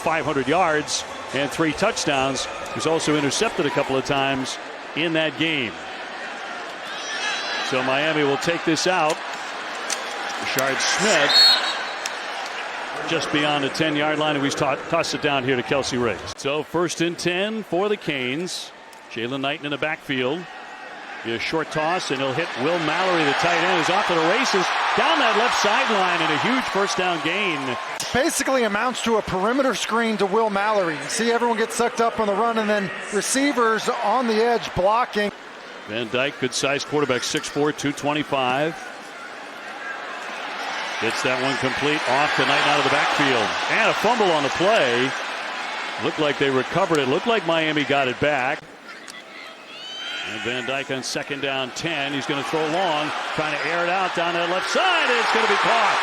500 yards and 3 touchdowns. He was also intercepted a couple of times in that game. So Miami will take this out. Rashard Smith just beyond the 10-yard line, and we toss it down here to Kelsey Riggs. So 1st and 10 for the Canes. Jalen Knighton in the backfield. A short toss, and he'll hit Will Mallory, the tight end, who's off to the races down that left sideline, and a huge first down gain. Basically amounts to a perimeter screen to Will Mallory. You see everyone get sucked up on the run, and then receivers on the edge blocking. Van Dyke, good-sized quarterback, 6'4", 225. Gets that one complete off to Knighton out of the backfield. And a fumble on the play. Looked like they recovered it. Looked like Miami got it back. And Van Dyke on 2nd down 10. He's going to throw long, trying to air it out down that left side. And it's going to be caught.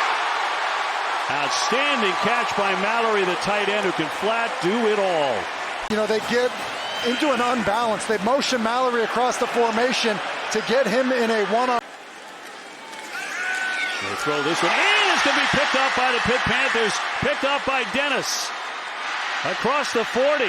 Outstanding catch by Mallory, the tight end, who can flat do it all. You know, they get into an unbalance. They motion Mallory across the formation to get him in a one-on. They'll throw this one, and it's going to be picked up by the Pitt Panthers. Picked up by Dennis. Across the 40,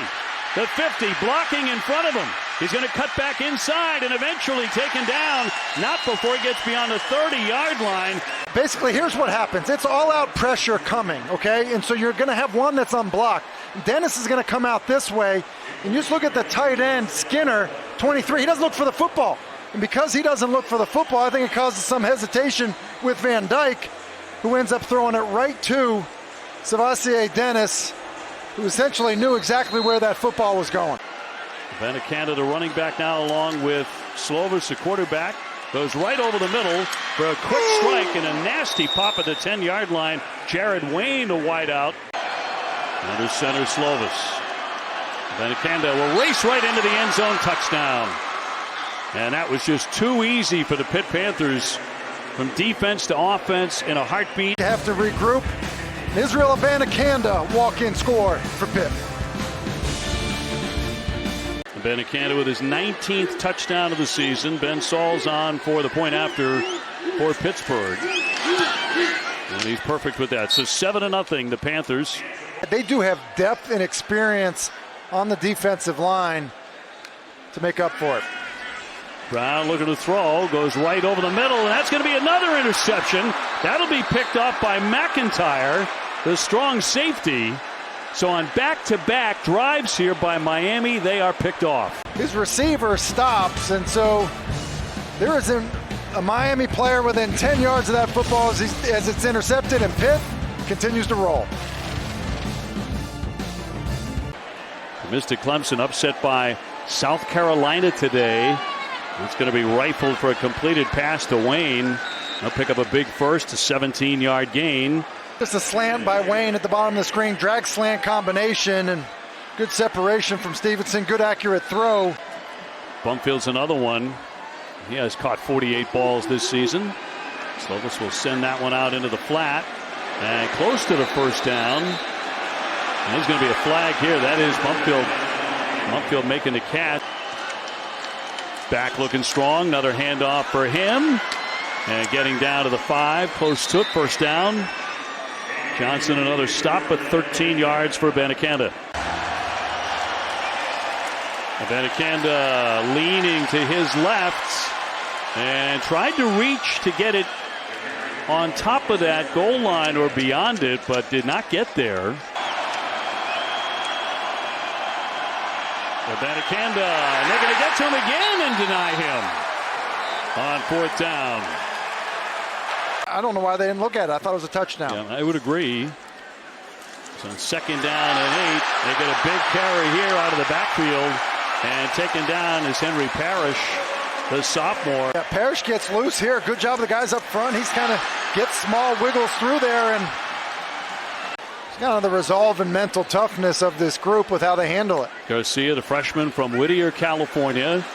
the 50, blocking in front of him. He's going to cut back inside and eventually taken down, not before he gets beyond the 30-yard line. Basically, here's what happens. It's all-out pressure coming, okay? And so you're going to have one that's unblocked. Dennis is going to come out this way, and you just look at the tight end, Skinner, 23. He doesn't look for the football. And because he doesn't look for the football, I think it causes some hesitation with Van Dyke, who ends up throwing it right to Savasier Dennis, who essentially knew exactly where that football was going. Ibanikanda, the running back now, along with Slovis, the quarterback, goes right over the middle for a quick strike and a nasty pop at the 10-yard line. Jared Wayne, the wideout. Under center, Slovis. Ibanikanda will race right into the end zone, touchdown. And that was just too easy for the Pitt Panthers. From defense to offense in a heartbeat. Have to regroup. Israel Ibanikanda, walk-in score for Pitt. Ibanikanda with his 19th touchdown of the season. Ben Saul's on for the point after for Pittsburgh. And he's perfect with that. So 7-0, the Panthers. They do have depth and experience on the defensive line to make up for it. Brown looking to throw, goes right over the middle, and that's going to be another interception. That'll be picked up by McIntyre, the strong safety. So on back-to-back drives here by Miami, they are picked off. His receiver stops, and so there isn't a Miami player within 10 yards of that football as it's intercepted, and Pitt continues to roll. Mystic Clemson upset by South Carolina today. It's going to be rifled for a completed pass to Wayne. They'll pick up a big first, a 17-yard gain. Just a slant by Wayne at the bottom of the screen, drag slant combination, and good separation from Stevenson, good accurate throw. Bumfield's another one. He has caught 48 balls this season. Slovis will send that one out into the flat and close to the first down. And there's going to be a flag here. That is Bumfield making the catch. Back looking strong. Another handoff for him. And getting down to the 5. Close to it. First down. Johnson another stop, but 13 yards for Ibanikanda. Ibanikanda leaning to his left. And tried to reach to get it on top of that goal line or beyond it, but did not get there. Ibanikanda, and they're going to get to him again and deny him on 4th down. I don't know why they didn't look at it. I thought it was a touchdown. Yeah, I would agree. So on 2nd down and 8, they get a big carry here out of the backfield, and taken down is Henry Parrish, the sophomore. Yeah, Parrish gets loose here. Good job of the guys up front. He's kind of gets small wiggles through there, and kind of the resolve and mental toughness of this group with how they handle it. Garcia, the freshman from Whittier, California,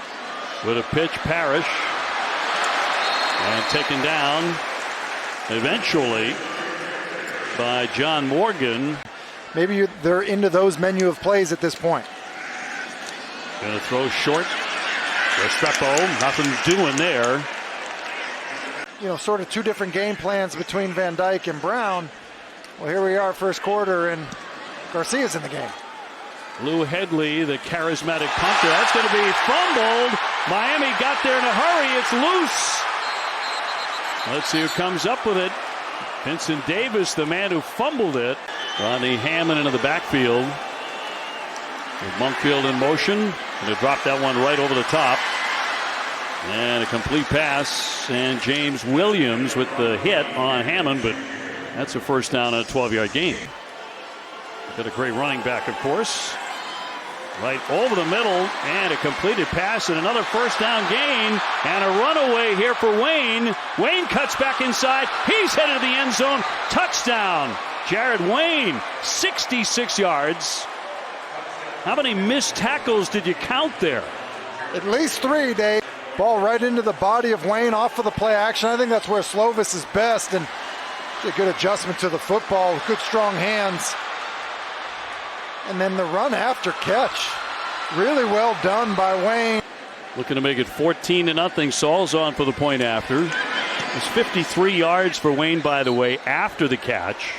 with a pitch. Parrish, and taken down eventually by John Morgan. Maybe they're into those menu of plays at this point. Going to throw short. Restrepo, nothing doing there. You know, sort of two different game plans between Van Dyke and Brown. Well, here we are, first quarter, and Garcia's in the game. Lou Headley, the charismatic punter. That's going to be fumbled. Miami got there in a hurry. It's loose. Let's see who comes up with it. Vincent Davis, the man who fumbled it. Ronnie Hammond into the backfield. With Monkfield in motion. Going to drop that one right over the top. And a complete pass. And James Williams with the hit on Hammond. But that's a first down on a 12-yard gain. Got a great running back, of course. Right over the middle, and a completed pass and another first down gain, and a runaway here for Wayne. Wayne cuts back inside. He's headed to the end zone. Touchdown. Jared Wayne, 66 yards. How many missed tackles did you count there? At least 3, Dave. Ball right into the body of Wayne off of the play action. I think that's where Slovis is best, and a good adjustment to the football with good strong hands. And then the run after catch. Really well done by Wayne. Looking to make it 14-0. Saul's on for the point after. It's 53 yards for Wayne, by the way, after the catch.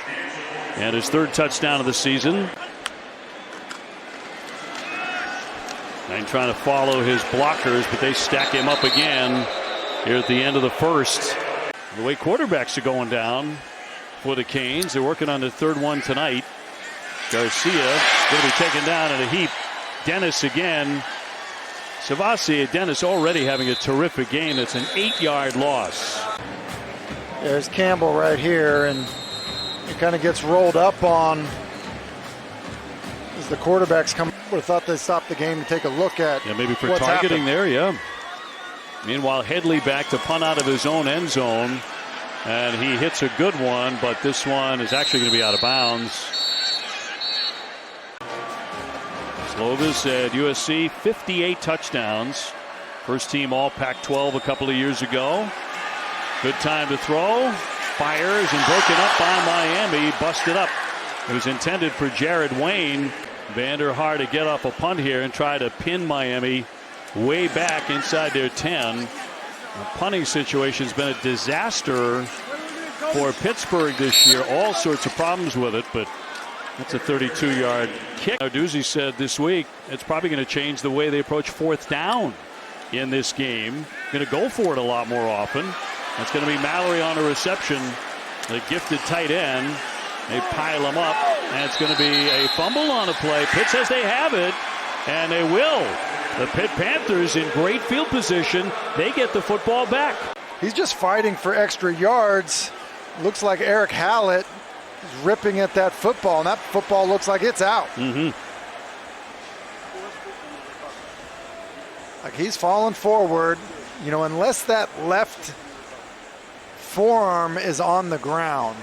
And his 3rd touchdown of the season. And trying to follow his blockers, but they stack him up again here at the end of the first. The way quarterbacks are going down for the Canes. They're working on the 3rd one tonight. Garcia going to be taken down in a heap. Dennis again. Savasi, Dennis already having a terrific game. It's an 8-yard loss. There's Campbell right here, and it kind of gets rolled up on as the quarterbacks come. Would have thought they stopped the game to take a look at. Yeah, maybe for what's targeting happened there, yeah. Meanwhile, Headley back to punt out of his own end zone. And he hits a good one, but this one is actually going to be out of bounds. Slovis at USC, 58 touchdowns. First team all Pac-12 a couple of years ago. Good time to throw. Fires and broken up by Miami. Busted up. It was intended for Jared Wayne. Vanderhaar to get off a punt here and try to pin Miami way back inside their 10. The punting situation's been a disaster for Pittsburgh this year. All sorts of problems with it, but that's a 32-yard kick. Narduzzi said this week it's probably going to change the way they approach 4th down in this game. Going to go for it a lot more often. That's going to be Mallory on a reception. The gifted tight end. They pile him up, and it's going to be a fumble on a play. Pitt says they have it, and they will. The Pitt Panthers in great field position. They get the football back. He's just fighting for extra yards. Looks like Eric Hallett is ripping at that football, and that football looks like it's out. Like he's falling forward, you know, unless that left forearm is on the ground.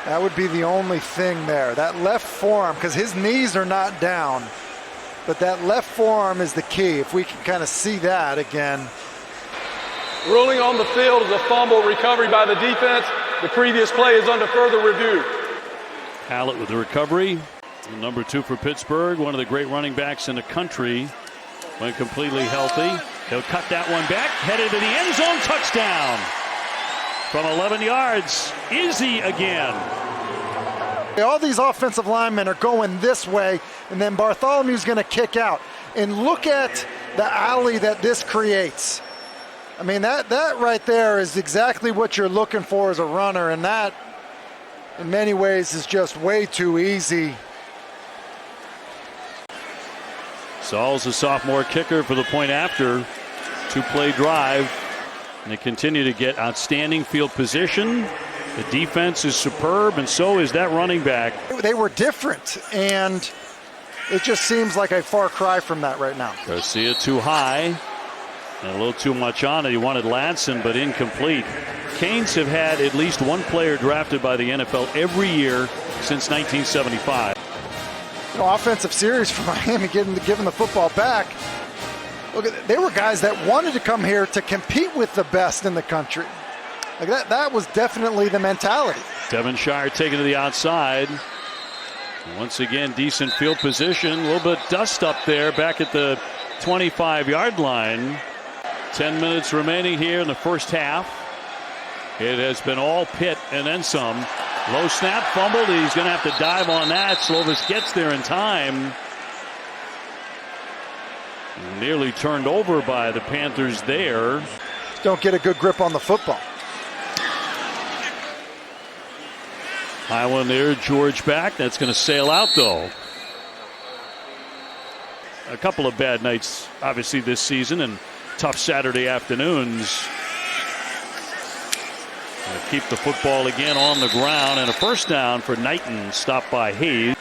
That would be the only thing there. That left forearm, because his knees are not down, but that left forearm is the key. If we can kind of see that again. Ruling on the field is a fumble recovery by the defense. The previous play is under further review. Hallett with the recovery. Number 2 for Pittsburgh, one of the great running backs in the country. When completely healthy. He'll cut that one back, headed to the end zone, touchdown. From 11 yards, Izzy again. All these offensive linemen are going this way, and then Bartholomew's going to kick out. And look at the alley that this creates. I mean, that right there is exactly what you're looking for as a runner, and that, in many ways, is just way too easy. Saul's a sophomore kicker for the point after. 2-play drive. And they continue to get outstanding field position. The defense is superb, and so is that running back. They were different, and it just seems like a far cry from that right now. Garcia too high. And a little too much on it. He wanted Ladson, but incomplete. Canes have had at least one player drafted by the NFL every year since 1975. You know, offensive series for Miami, giving the football back. Look, they were guys that wanted to come here to compete with the best in the country. Like that was definitely the mentality. Devonshire taken to the outside. Once again, decent field position. A little bit dust up there back at the 25-yard line. 10 minutes remaining here in the first half. It has been all Pitt and then some. Low snap, fumbled. He's going to have to dive on that. Slovis gets there in time. Nearly turned over by the Panthers there. Don't get a good grip on the football. High one there, George back. That's going to sail out though. A couple of bad nights, obviously, this season, and tough Saturday afternoons. Keep the football again on the ground, and a first down for Knighton, stopped by Hayes.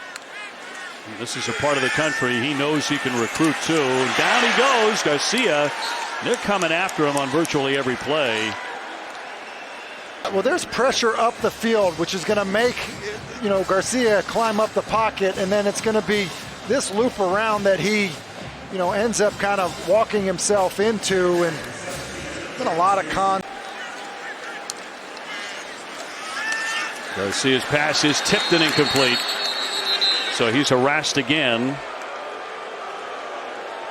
This is a part of the country he knows he can recruit to. And down he goes, Garcia. They're coming after him on virtually every play. Well, there's pressure up the field, which is going to make, Garcia climb up the pocket, and then it's going to be this loop around that he, ends up kind of walking himself into, and been a lot of Garcia's pass is tipped and incomplete. So he's harassed again.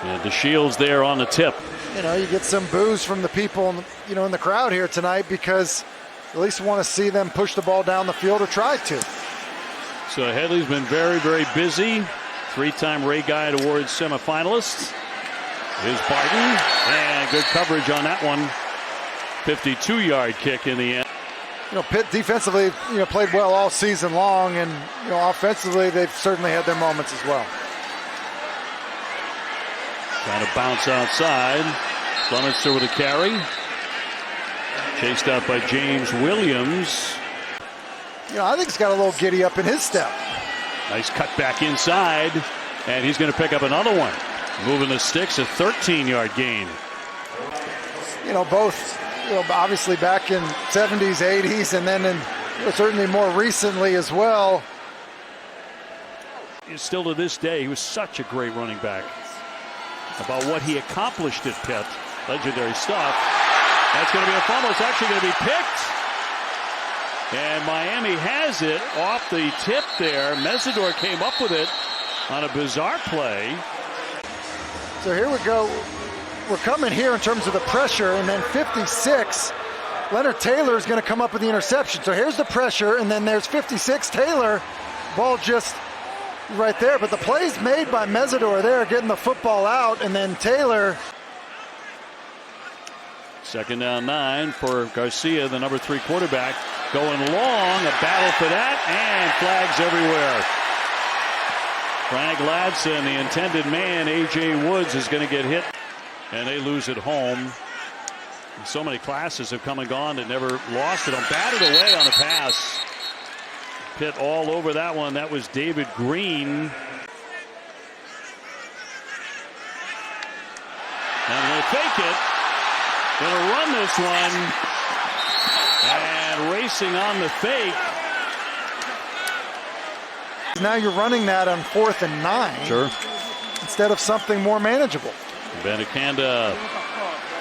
And DeShields there on the tip. You get some boos from the people, in the crowd here tonight, because at least want to see them push the ball down the field or try to. So Headley's been very, very busy. Three-time Ray Guide Awards semifinalist. Here's Barton, and good coverage on that one. 52-yard kick in the end. Pitt defensively, played well all season long, and offensively they've certainly had their moments as well. Trying to bounce outside. Lemonster with a carry. Chased out by James Williams. I think he's got a little giddy up in his step. Nice cut back inside, and he's going to pick up another one. Moving the sticks, a 13-yard gain. Both, obviously back in 70s, 80s, and then certainly more recently as well. Still to this day, he was such a great running back. About what he accomplished at Pitt. Legendary stuff. That's going to be a fumble. It's actually going to be picked. And Miami has it off the tip there. Mesidor came up with it on a bizarre play. So here we go. We're coming here in terms of the pressure, and then 56. Leonard Taylor is going to come up with the interception. So here's the pressure, and then there's 56. Taylor, ball just right there. But the play's made by Mesidor there, getting the football out, and then Taylor. Second down 9 for Garcia, the number 3 quarterback. Going long, a battle for that, and flags everywhere. Frank Ladson, the intended man, A.J. Woods, is going to get hit, and they lose at home. So many classes have come and gone that never lost it. Batted away on the pass. Pitt all over that one. That was David Green. And they'll take it. Going to run this one. And racing on the fake. Now you're running that on 4th and 9. Sure. Instead of something more manageable. Ibanikanda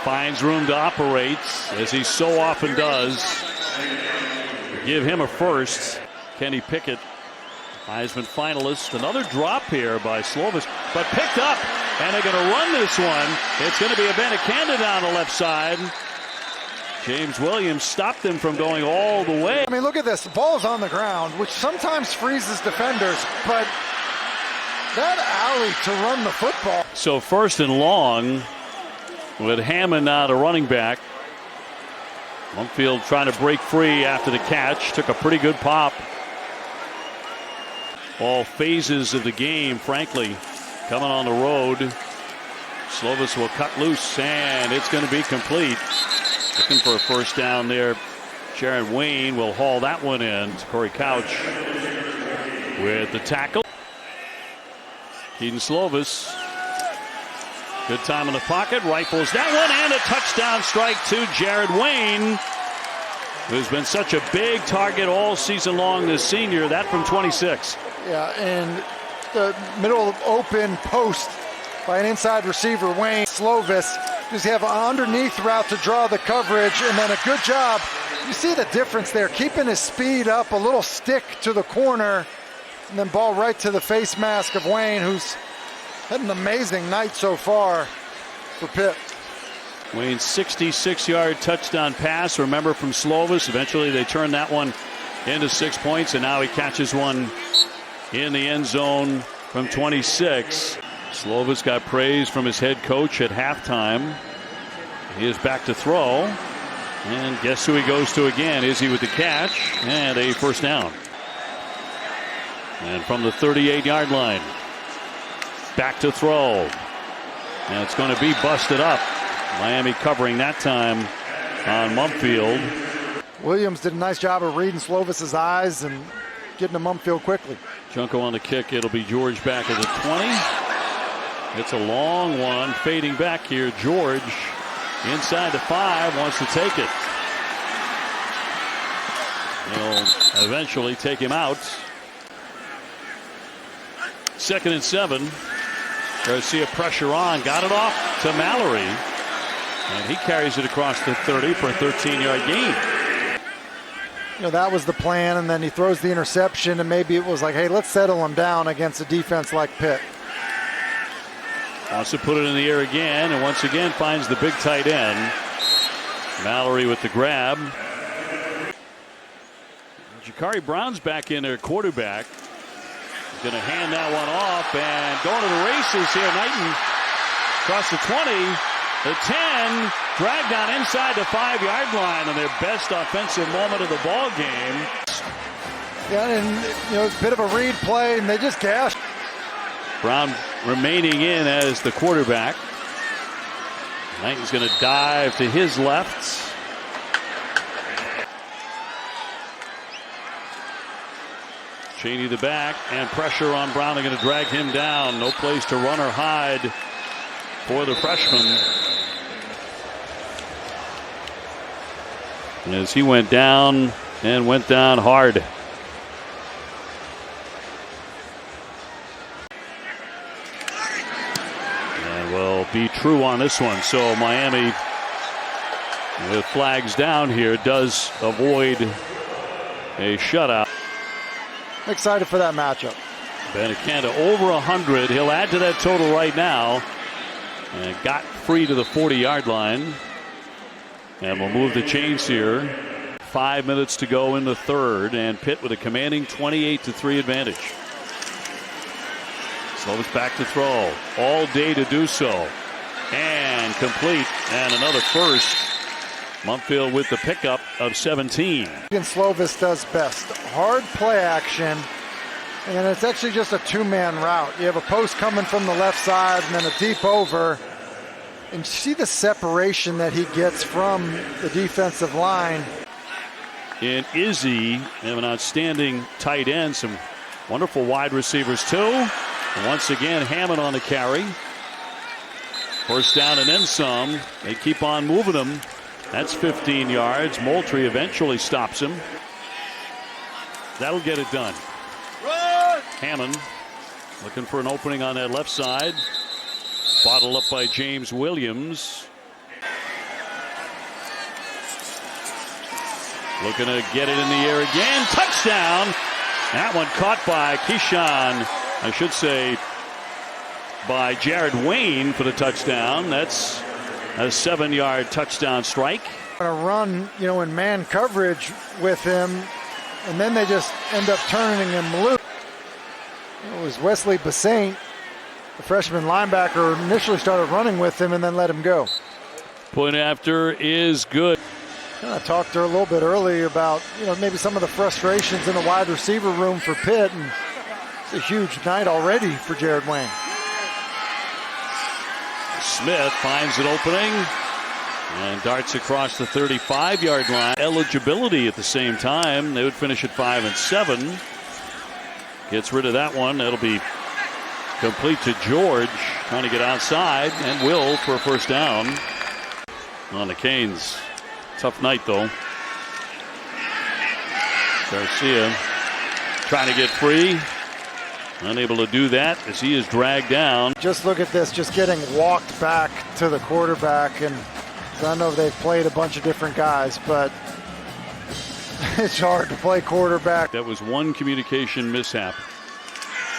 finds room to operate, as he so often does. Give him a first. Kenny Pickett, Heisman finalist. Another drop here by Slovis, but picked up. And they're going to run this one. It's going to be Ibanikanda down the left side. James Williams stopped them from going all the way. I mean, look at this. The ball's on the ground, which sometimes freezes defenders, but that alley to run the football. So first and long with Hammond now the running back. Mumfield trying to break free after the catch. Took a pretty good pop. All phases of the game, frankly, coming on the road. Slovis will cut loose, and it's going to be complete. Looking for a first down there. Jared Wayne will haul that one in. Corey Couch with the tackle. Keaton Slovis. Good time in the pocket. Rifles that one, and a touchdown strike to Jared Wayne, who's been such a big target all season long, this senior. That from 26. Yeah, and the middle open post by an inside receiver, Wayne. Slovis just have an underneath route to draw the coverage, and then a good job. You see the difference there, keeping his speed up, a little stick to the corner, and then ball right to the face mask of Wayne, who's had an amazing night so far for Pitt. Wayne's 66-yard touchdown pass, remember, from Slovis. Eventually they turned that one into 6 points, and now he catches one in the end zone from 26. Slovis got praise from his head coach at halftime. He is back to throw. And guess who he goes to again? Izzy with the catch and a first down. And from the 38-yard line, back to throw. And it's going to be busted up. Miami covering that time on Mumfield. Williams did a nice job of reading Slovis's eyes and getting to Mumfield quickly. Junko on the kick. It'll be George back at the 20. It's a long one. Fading back here. George inside the 5 wants to take it. They'll eventually take him out. 2nd and 7. Garcia pressure on. Got it off to Mallory. And he carries it across the 30 for a 13-yard gain. You know, that was the plan, and then he throws the interception, and maybe it was like, hey, let's settle him down against a defense like Pitt. Wants to put it in the air again, and once again finds the big tight end. Mallory with the grab. Jakari Brown's back in there, quarterback. He's going to hand that one off, and going to the races here. Knighton across the 20. The 10, dragged down inside the 5-yard line on their best offensive moment of the ball game. Yeah, and you know, it's a bit of a read play, and they just gashed. Brown remaining in as the quarterback. Knighton's going to dive to his left. Cheney the back, and pressure on Brown. They're going to drag him down. No place to run or hide for the freshman. As he went down and went down hard. And will be true on this one. So Miami, with flags down here, does avoid a shutout. Excited for that matchup. Ibanikanda over 100. He'll add to that total right now. And got free to the 40-yard line. And we'll move the chains here. 5 minutes to go in the third, and Pitt with a commanding 28-3 advantage. Slovis back to throw. All day to do so. And complete. And another first. Mumfield with the pickup of 17. Slovis does best. Hard play action. And it's actually just a two-man route. You have a post coming from the left side and then a deep over. And see the separation that he gets from the defensive line. And Izzy, they have an outstanding tight end, some wonderful wide receivers too. And once again, Hammond on the carry. First down and then some. They keep on moving him. That's 15 yards. Moultrie eventually stops him. That'll get it done. Run! Hammond looking for an opening on that left side. Bottled up by James Williams. Looking to get it in the air again. Touchdown. That one caught by Keyshawn. I should say by Jared Wayne for the touchdown. That's a 7-yard touchdown strike. Going to run, you know, in man coverage with him, and then they just end up turning him loose. It was Wesley Basaint, the freshman linebacker, initially started running with him and then let him go. Point after is good. I talked to her a little bit earlier about, you know, maybe some of the frustrations in the wide receiver room for Pitt, and it's a huge night already for Jared Wayne. Smith finds an opening and darts across the 35-yard line. Eligibility at the same time. They would finish at 5 and 7. Gets rid of that one. That'll be complete to George, trying to get outside, and Will for a first down on the Canes. Tough night though. Garcia trying to get free. Unable to do that as he is dragged down. Just look at this, just getting walked back to the quarterback. And I know they've played a bunch of different guys, but it's hard to play quarterback. That was one communication mishap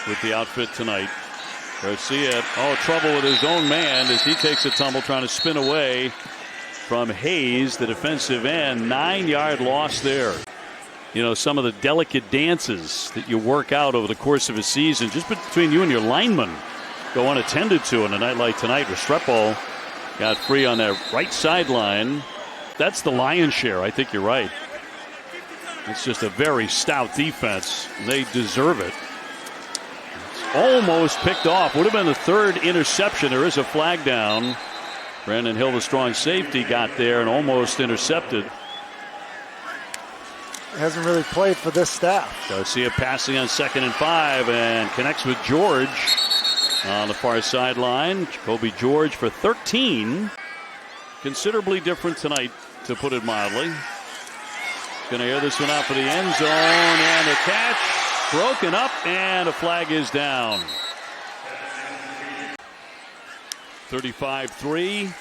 with the outfit tonight. Garcia, trouble with his own man as he takes a tumble trying to spin away from Hayes, the defensive end. 9-yard loss there. some of the delicate dances that you work out over the course of a season, just between you and your lineman, go unattended to on a night like tonight. Restrepo got free on that right sideline. That's the lion's share. I think you're right. It's just a very stout defense. They deserve it. It's almost picked off. Would have been the third interception. There is a flag down. Brandon Hill, the strong safety, got there and almost intercepted. Hasn't really played for this staff. Garcia passing on 2nd and 5 and connects with George on the far sideline. Jacoby George for 13. Considerably different tonight, to put it mildly. Going to air this one out for the end zone, and a catch broken up, and a flag is down. 35-3.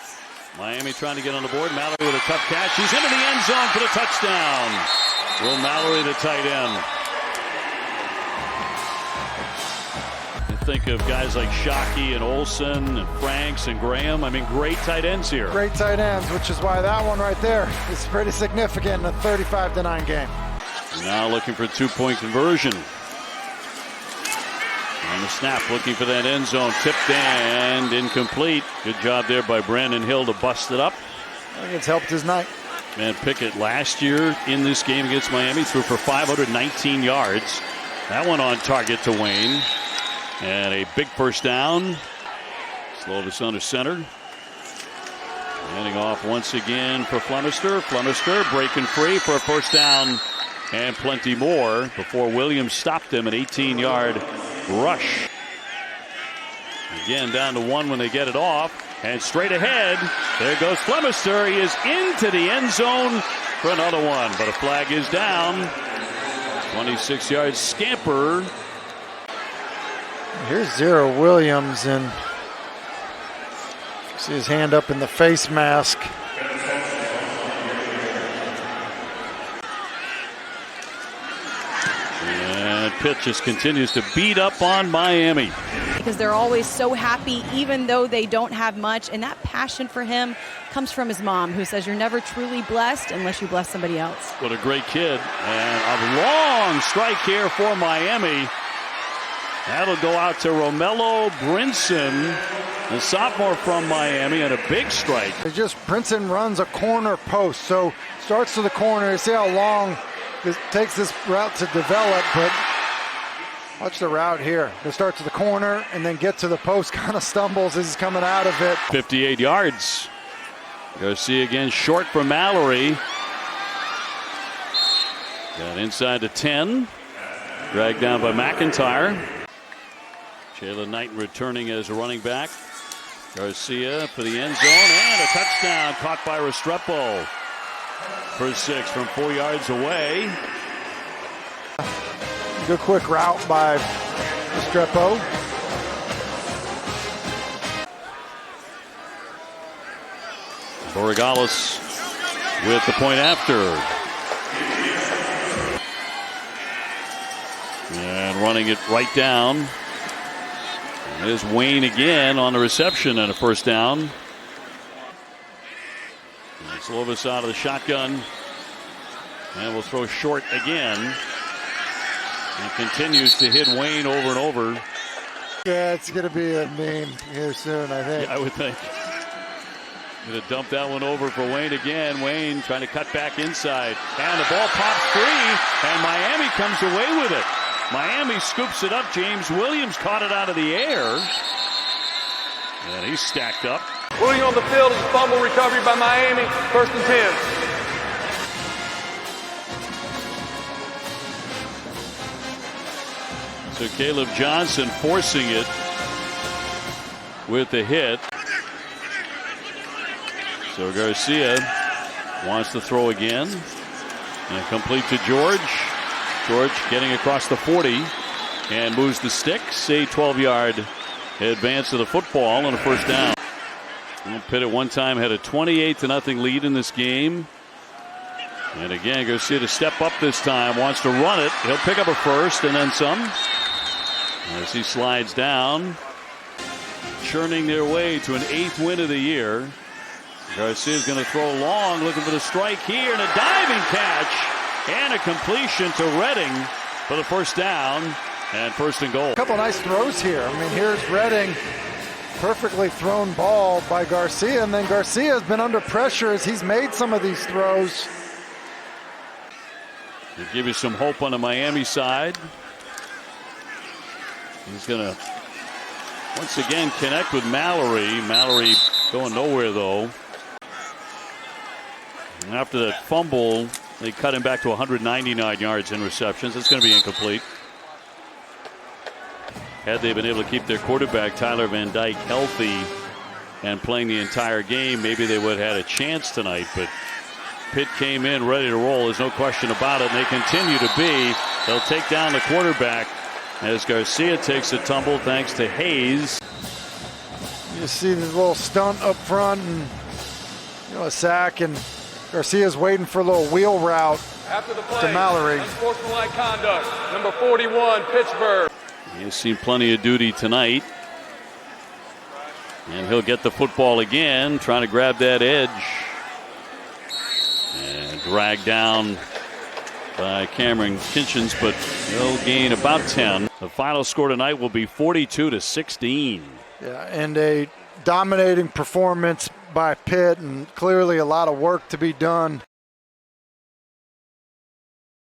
Miami trying to get on the board. Mallory with a tough catch. He's into the end zone for the touchdown. Will Mallory, the tight end. You think of guys like Shockey and Olsen and Franks and Graham. I mean, great tight ends here. Great tight ends, which is why that one right there is pretty significant in a 35-9 game. Now looking for a 2-point conversion. On the snap, looking for that end zone. Tipped and incomplete. Good job there by Brandon Hill to bust it up. I think it's helped his night. Man, Pickett last year in this game against Miami threw for 519 yards. That one on target to Wayne. And a big first down. Slovis under center. Handing off once again for Flemister. Flemister breaking free for a first down and plenty more before Williams stopped him, an 18-yard rush. Again down to 1 when they get it off. And straight ahead, there goes Flemister. He is into the end zone for another one, but a flag is down. 26-yard scamper. Here's Zero Williams, and see his hand up in the face mask. And Pitt just continues to beat up on Miami. Because they're always so happy, even though they don't have much. And that passion for him comes from his mom, who says you're never truly blessed unless you bless somebody else. What a great kid. And a long strike here for Miami. That'll go out to Romello Brinson, the sophomore from Miami, and a big strike. It's just Brinson runs a corner post, so starts to the corner. You see how long it takes this route to develop, but watch the route here. They start to the corner and then get to the post, kind of stumbles as he's coming out of it. 58 yards. Garcia again short for Mallory. Got inside to 10. Dragged down by McIntyre. Jalen Knighton returning as a running back. Garcia for the end zone and a touchdown caught by Restrepo. For 6 from 4 yards away. Good quick route by Restrepo. Borregales with the point after. And running it right down. There's Wayne again on the reception and a first down. Slovis out of the shotgun. And will throw short again. And continues to hit Wayne over and over. Yeah, it's going to be a meme here soon, I think. Yeah, I would think. Going to dump that one over for Wayne again. Wayne trying to cut back inside. And the ball pops free. And Miami comes away with it. Miami scoops it up. James Williams caught it out of the air. And he's stacked up. Ruling on the field is a fumble recovery by Miami. 1st and 10. So Caleb Johnson forcing it with the hit. So Garcia wants to throw again. And complete to George. George getting across the 40 and moves the sticks. A 12-yard advance to the football on a first down. Pitt at one time had a 28-0 lead in this game. And again, Garcia to step up this time. Wants to run it. He'll pick up a first and then some. As he slides down. Churning their way to an 8th win of the year. Garcia's going to throw long, looking for the strike here, and a diving catch And a completion to Redding for the first down and first and goal. A couple nice throws here. I mean, here's Redding. Perfectly thrown ball by Garcia, and then Garcia has been under pressure as he's made some of these throws. To give you some hope on the Miami side. He's going to once again connect with Mallory. Mallory going nowhere, though. And after that fumble, they cut him back to 199 yards in receptions. It's going to be incomplete. Had they been able to keep their quarterback, Tyler Van Dyke, healthy and playing the entire game, maybe they would have had a chance tonight. But Pitt came in ready to roll. There's no question about it. And they continue to be. They'll take down the quarterback as Garcia takes a tumble thanks to Hayes. You see this little stunt up front and a sack, and Garcia's waiting for a little wheel route After the play, to Mallory. Unsportsmanlike conduct. Number 41, Pittsburgh. He's seen plenty of duty tonight. And he'll get the football again, trying to grab that edge. And dragged down by Cameron Kinchins, but he'll gain about 10. The final score tonight will be 42-16. Yeah, and a dominating performance by Pitt, and clearly a lot of work to be done.